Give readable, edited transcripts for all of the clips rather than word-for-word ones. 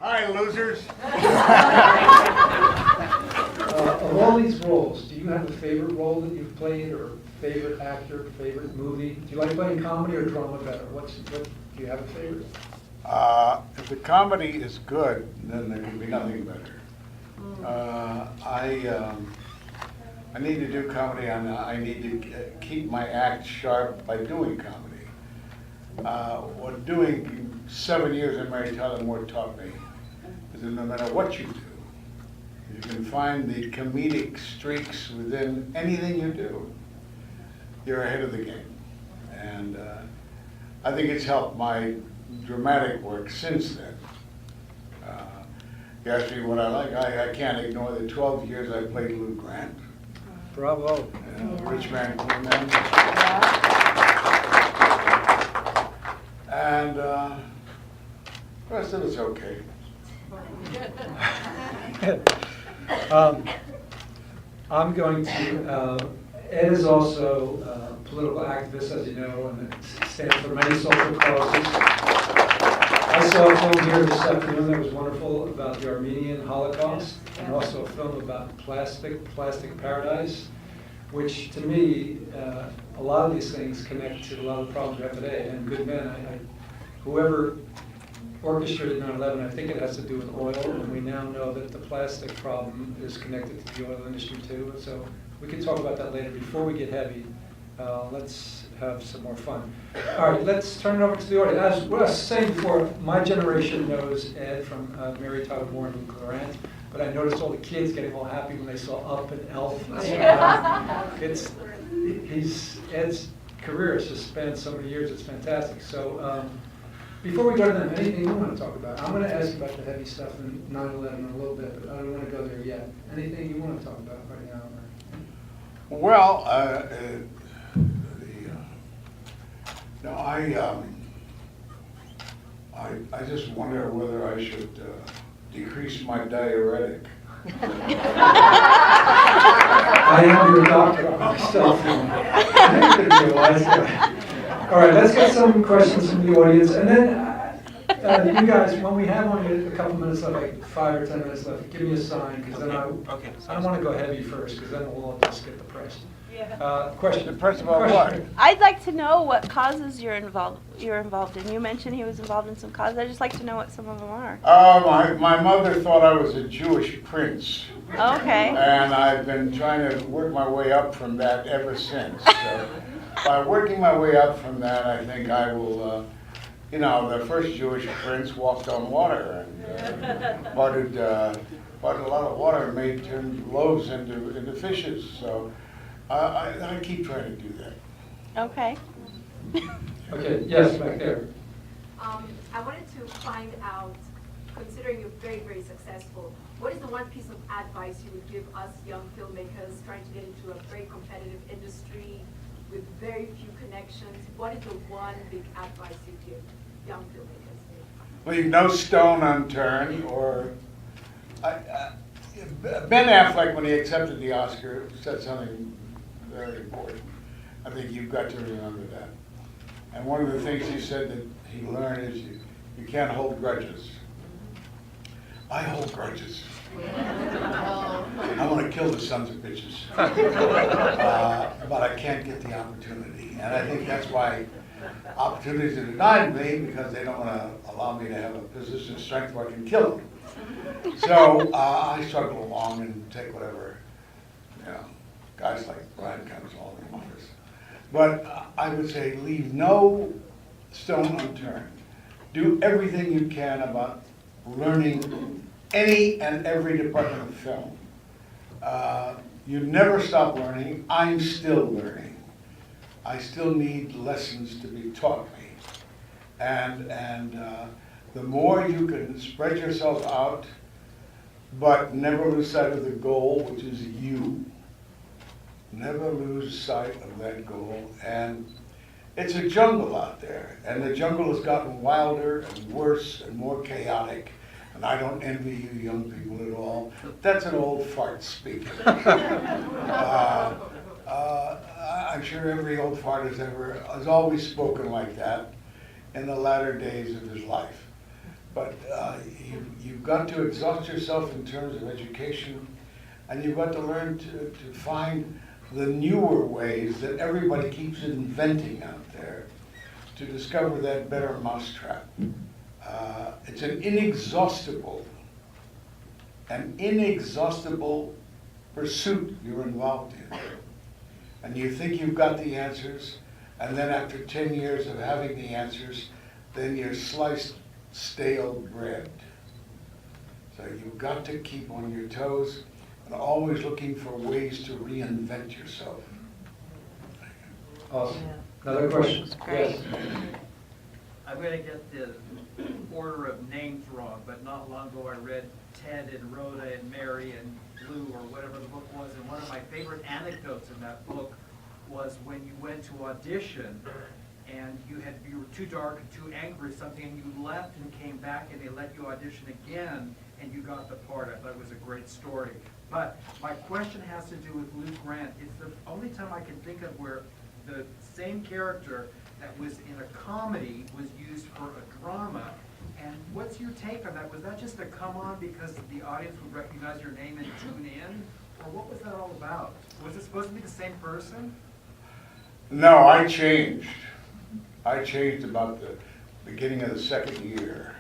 Hi, losers. Of all these roles, do you have a favorite role that you've played, or favorite actor, favorite movie? Do you like playing comedy or drama better? What do you have a favorite? If the comedy is good, then there can be nothing better. I need to do comedy, and I need to keep my act sharp by doing comedy. What doing 7 years in Mary Tyler Moore taught me is that no matter what you do, you can find the comedic streaks within anything you do, you're ahead of the game. And I think it's helped my dramatic work since then. You asked me what I like. I can't ignore the 12 years I played Lou Grant. Bravo. Rich Man, Poor Man. And the rest of it's okay. I'm going to, Ed is also a political activist, as you know, and stands for many social causes. I saw a film here this afternoon that was wonderful about the Armenian Holocaust, and also a film about Plastic Paradise, which to me, a lot of these things connect to a lot of the problems we have today. And good men, whoever orchestrated 9/11, I think it has to do with oil, and we now know that the plastic problem is connected to the oil industry too. So we can talk about that later. Before we get heavy, let's have some more fun. All right, let's turn it over to the audience. As I was saying before, my generation knows Ed from Mary Tyler Moore and Lou Grant, but I noticed all the kids getting all happy when they saw Up and Elf. Ed's career has just spanned so many years. It's fantastic. So. Before we go to them, anything you want to talk about? I'm going to ask you about the heavy stuff in 9/11 in a little bit, but I don't want to go there yet. Anything you want to talk about right now? Well, I just wonder whether I should decrease my diuretic. I am your doctor myself. I didn't realize that. All right, let's get some questions from the audience, and then you guys, when we have only a couple minutes left, like 5 or 10 minutes left, give me a sign, because then I don't want to go heavy first, because then we'll all just get depressed. Question. Depressed about what? I'd like to know what causes you're involved in. You mentioned he was involved in some causes. I'd just like to know what some of them are. My mother thought I was a Jewish prince. Okay. And I've been trying to work my way up from that ever since. So by working my way up from that, I think I will, the first Jewish prince walked on water and parted a lot of water and turned loaves into fishes. So I keep trying to do that. Okay. Okay, yes, back there. I wanted to find out, considering you're very, very successful, what is the one piece of advice you would give us young filmmakers trying to get into a very competitive industry with very few connections? What is the one big advice you give young filmmakers? Leave no stone unturned, or Ben Affleck, when he accepted the Oscar, said something very important. I think you've got to remember that. And one of the things he said that he learned is you can't hold grudges. I hold grudges. I want to kill the sons of bitches. But I can't get the opportunity. And I think that's why opportunities are denied me, because they don't want to allow me to have a position of strength where I can kill them. So I struggle along and take whatever, guys like Brian comes all in office. But I would say leave no stone unturned. Do everything you can about learning any and every department of film. You never stop learning. I'm still learning. I still need lessons to be taught me. And the more you can spread yourself out, but never lose sight of the goal, which is you. Never lose sight of that goal. And it's a jungle out there, and the jungle has gotten wilder and worse and more chaotic. And I don't envy you young people at all. That's an old fart speaking. I'm sure every old fart has always spoken like that in the latter days of his life. But you've got to exhaust yourself in terms of education, and you've got to learn to find the newer ways that everybody keeps inventing out there to discover that better mousetrap. It's an inexhaustible pursuit you're involved in. And you think you've got the answers, and then after 10 years of having the answers, then you're sliced stale bread. So you've got to keep on your toes and always looking for ways to reinvent yourself. Awesome. Another question? Great. Yes. I'm going to get the order of names wrong, but not long ago I read Ted and Rhoda and Mary and Lou, or whatever the book was, and one of my favorite anecdotes in that book was when you went to audition and you were too dark and too angry or something, and you left and came back and they let you audition again and you got the part. I thought it was a great story. But my question has to do with Lou Grant. It's the only time I can think of where the same character that was in a comedy was used for a drama. And what's your take on that? Was that just a come on because the audience would recognize your name and tune in? Or what was that all about? Was it supposed to be the same person? No, I changed. I changed about the beginning of the second year.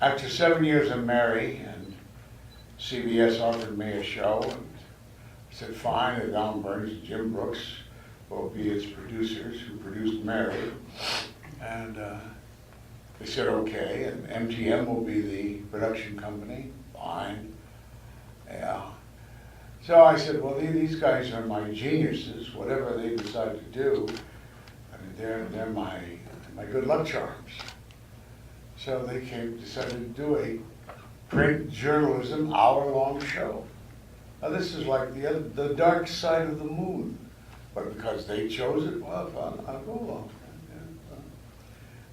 After 7 years of Mary, and CBS offered me a show, and I said, fine, and Don Burns and Jim Brooks will be its producers who produced Mary. And they said, okay, and MGM will be the production company. Fine. Yeah. So I said, well, these guys are my geniuses. Whatever they decide to do, I mean, they're my good luck charms. So they decided to do a print journalism hour-long show. Now this is like the dark side of the moon. But because they chose it, well, fun, I'll go along.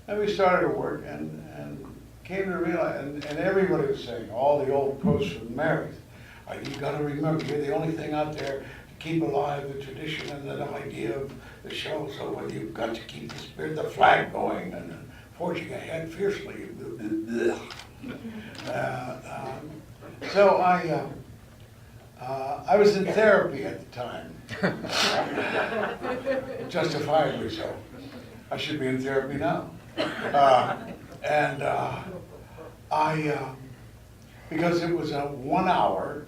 And we started to work and came to realize, and everybody was saying, all the old posts from Mary, you got to remember, you're the only thing out there to keep alive the tradition and the idea of the show. So you've got to keep the spirit, the flag going, and forging ahead fiercely. So I was in therapy at the time, justifiably so. I should be in therapy now. Because it was a 1 hour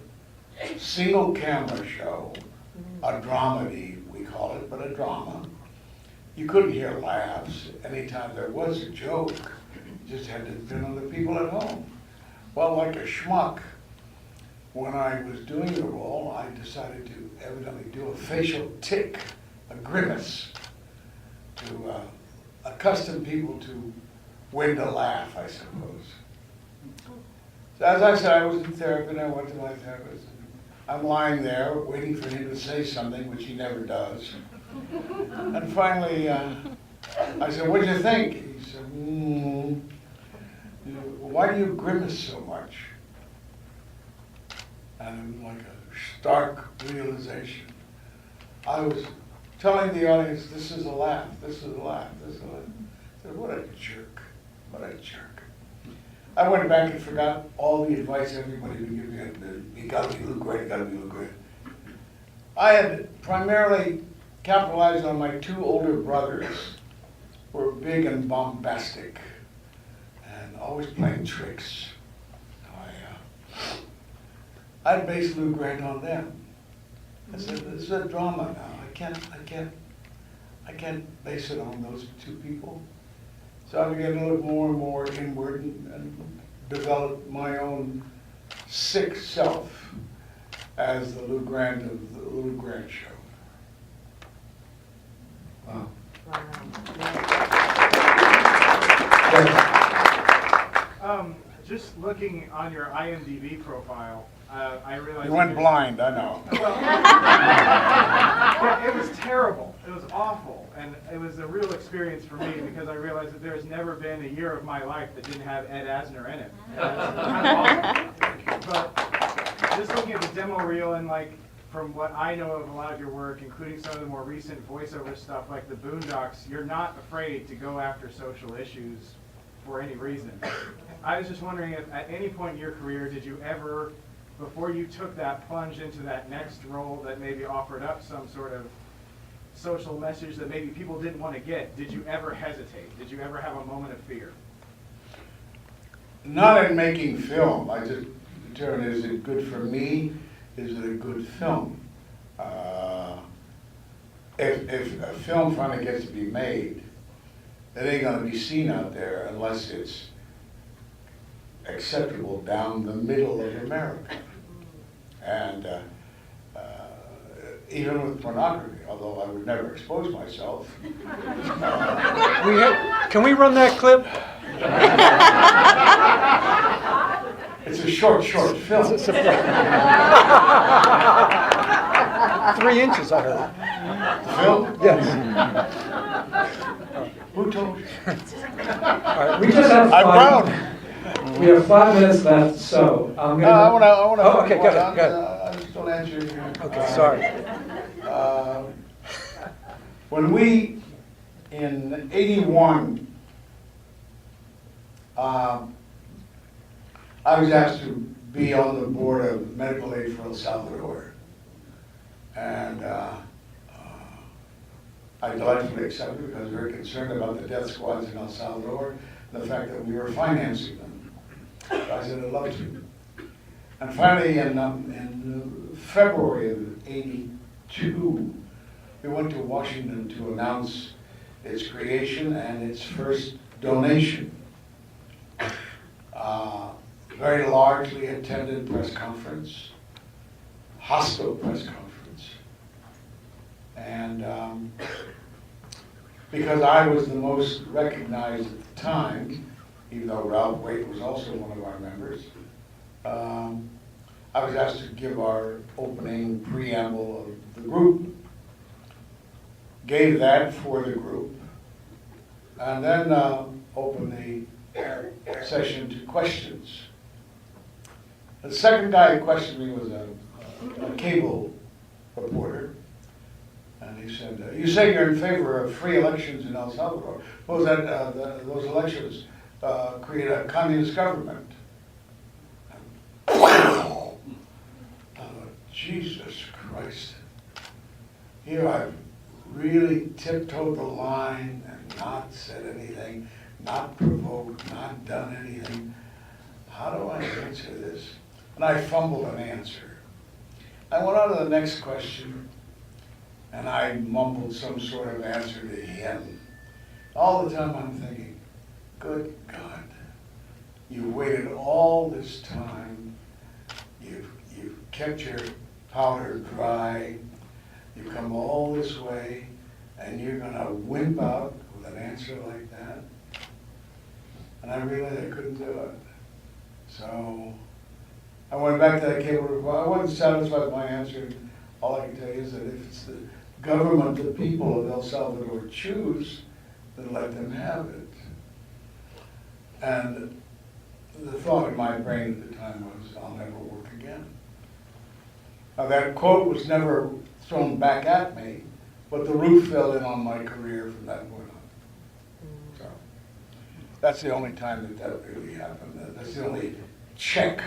single camera show, a dramedy we call it, but a drama. You couldn't hear laughs. Anytime there was a joke, you just had to depend on the people at home. Well, like a schmuck, when I was doing the role, I decided to evidently do a facial tic, a grimace, to accustom people to when to laugh, I suppose. So as I said, I was in therapy, and I went to my therapist. I'm lying there waiting for him to say something, which he never does. And finally, I said, what do you think? He said, why do you grimace so much? And like a stark realization, I was telling the audience, this is a laugh, this is a laugh, this is a laugh. I said, what a jerk, what a jerk. I went back and forgot all the advice everybody would give me. You gotta be Lou Grant, you gotta be Lou Grant. I had primarily capitalized on my two older brothers, who were big and bombastic, and always playing tricks. I based Lou Grant on them. I said, this is a drama now. I can't base it on those two people. So I began to look more and more inward and develop my own sick self as the Lou Grant of the Lou Grant Show. Wow. Just looking on your IMDb profile, I realized... You went blind, I know. It was terrible. It was awful. And it was a real experience for me because I realized that there's never been a year of my life that didn't have Ed Asner in it. And it was kind of awesome. But just looking at the demo reel and like, from what I know of a lot of your work, including some of the more recent voiceover stuff like the Boondocks, you're not afraid to go after social issues for any reason. I was just wondering if at any point in your career did you ever, before you took that plunge into that next role that maybe offered up some sort of social message that maybe people didn't want to get, did you ever hesitate? Did you ever have a moment of fear? Not in making film. I just determine, is it good for me? Is it a good film? If a film finally gets to be made, it ain't gonna be seen out there unless it's acceptable down the middle of America. And even with pornography, although I would never expose myself. Can we run that clip? It's a short film. 3 inches, I heard. The film? Yes. Who told you? All right, we just have I'm five. proud. We have 5 minutes left, so I'm No, gonna. I wanna. Oh, okay, go ahead. I just don't answer you. Okay, sorry. When we, in '81, I was asked to be on the board of medical aid for El Salvador. And I delightfully accepted because we were concerned about the death squads in El Salvador, and the fact that we were financing them. So I said I'd love to. And finally, in February of '82, we went to Washington to announce its creation and its first donation. Very largely attended press conference, hostile press conference. And because I was the most recognized at the time, even though Ralph Waite was also one of our members, I was asked to give our opening preamble of the group. Gave that for the group, and then opened the session to questions. The second guy who questioned me was a cable reporter, and he said, "You say you're in favor of free elections in El Salvador. Suppose that those elections create a communist government." Wow! I thought, Jesus Christ! Here I've really tiptoed the line and not said anything, not provoked, not done anything. How do I answer this? And I fumbled an answer. I went on to the next question, and I mumbled some sort of answer to him. All the time I'm thinking, good God, you waited all this time, you've kept your powder dry, you've come all this way, and you're gonna wimp out with an answer like that? And I realized I couldn't do it. So I went back to that cable report. I wasn't satisfied with my answer. All I can tell you is that if it's the government the people of El Salvador choose, then let them have it. And the thought in my brain at the time was, I'll never work again. Now that quote was never thrown back at me, but the roof fell in on my career from that point on. So that's the only time that really happened. That's the only check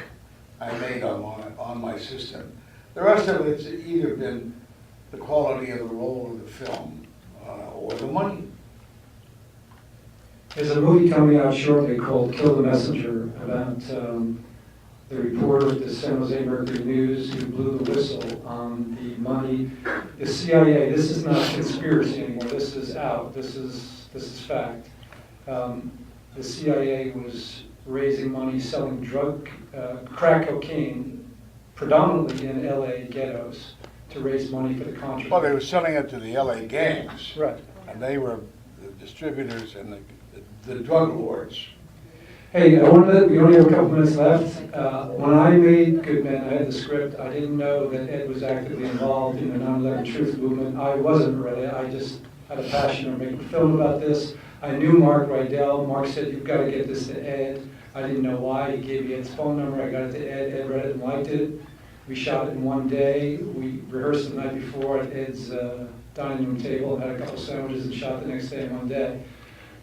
I made on my system. The rest of it's either been the quality of the role of the film or the money. There's a movie coming out shortly called Kill the Messenger about the reporter at the San Jose Mercury News who blew the whistle on the money. The CIA, this is not conspiracy anymore, this is out, this is fact. The CIA was raising money selling crack cocaine, predominantly in LA ghettos, to raise money for the Contra. Well, they were selling it to the LA gangs. Right. And they were the distributors and the drug lords. Hey, we only have a couple minutes left. When I made Good Men, I had the script. I didn't know that Ed was actively involved in the 9/11 Truth Movement. I wasn't ready. I just had a passion of making a film about this. I knew Mark Rydell. Mark said, you've got to get this to Ed. I didn't know why. He gave me Ed's phone number. I got it to Ed. Ed read it and liked it. We shot it in one day. We rehearsed the night before at Ed's dining room table, had a couple sandwiches and shot the next day in one day.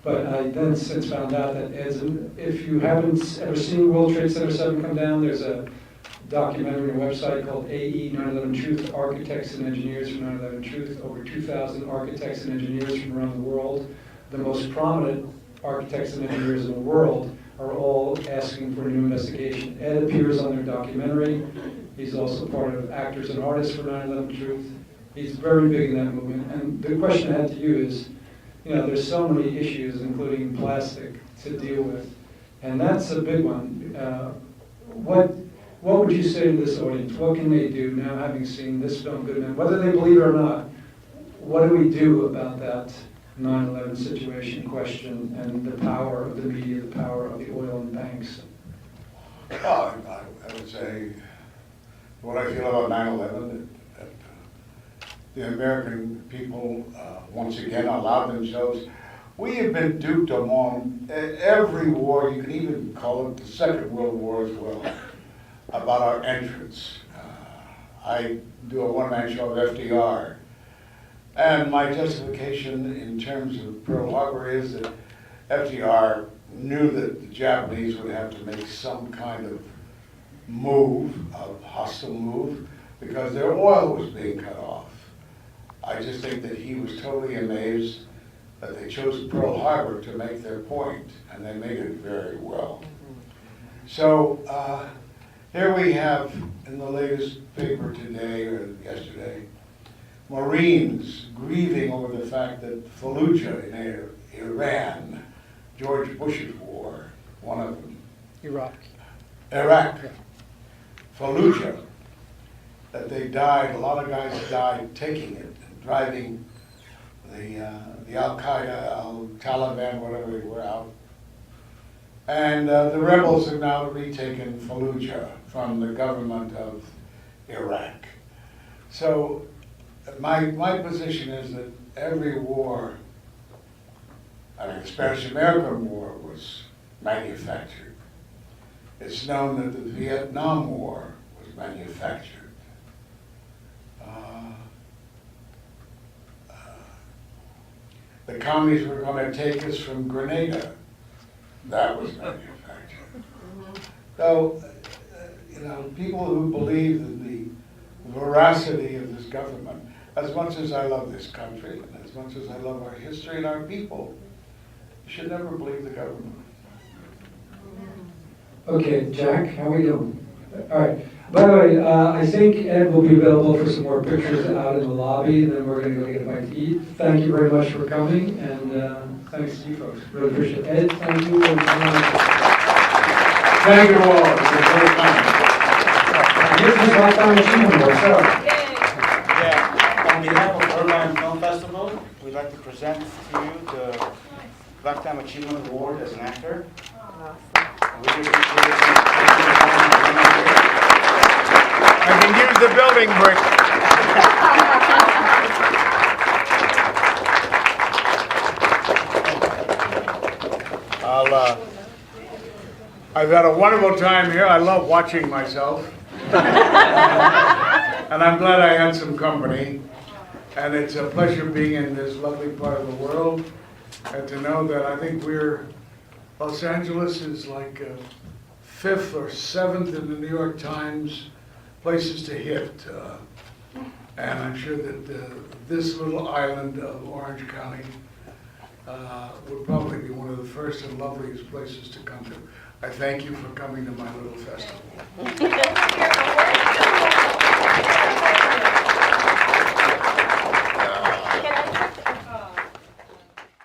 But I then since found out that Ed's, if you haven't ever seen World Trade Center 7 come down, there's a documentary on a website called AE 9/11 Truth, Architects and Engineers from 9/11 Truth, over 2,000 architects and engineers from around the world. The most prominent architects and engineers in the world are all asking for a new investigation. Ed appears on their documentary. He's also part of Actors and Artists for 9/11 Truth. He's very big in that movement. And the question I had to you is, you know, there's so many issues, including plastic, to deal with. And that's a big one. What would you say to this audience? What can they do now, having seen this film, Good Men? Whether they believe it or not, what do we do about that 9/11 situation question and the power of the media, the power of the oil and banks? Well, I would say what I feel about 9/11, that the American people once again allowed themselves. We have been duped among every war, you could even call it the Second World War as well, about our entrance. I do a one-man show of FDR, and my justification in terms of Pearl Harbor is that FDR knew that the Japanese would have to make some kind of move, a hostile move, because their oil was being cut off. I just think that he was totally amazed that they chose Pearl Harbor to make their point, and they made it very well. So here we have in the latest paper today or yesterday, Marines grieving over the fact that Fallujah in Iran, George Bush's war, one of them. Iraq. Fallujah, that they died, a lot of guys died taking it, and driving the Al-Qaeda, Al-Taliban, whatever they were out. And the rebels have now retaken Fallujah from the government of Iraq. So my position is that every war, I mean, the Spanish-American War was manufactured. It's known that the Vietnam War was manufactured. The commies were going to take us from Grenada. That was manufactured. So, you know, people who believe in the veracity of this government, as much as I love this country, and as much as I love our history and our people, you should never believe the government. Okay, Jack, how are we doing? All right. By the way, I think Ed will be available for some more pictures out in the lobby, and then we're going to go get a bite to eat. Thank you very much for coming, and thanks to you folks. Really appreciate it. Ed, thank you for coming. Thank you all. It was very kind. This is Lifetime Achievement Award, so. Yeah, on behalf of Irvine Film Festival, we'd like to present to you the Lifetime Achievement Award as an actor. I can use the building brick. I've had a wonderful time here. I love watching myself. And I'm glad I had some company. And it's a pleasure being in this lovely part of the world. And to know that I think Los Angeles is like 5th or 7th in the New York Times places to hit. And I'm sure that this little island of Orange County would probably be one of the first and loveliest places to come to. I thank you for coming to my little festival.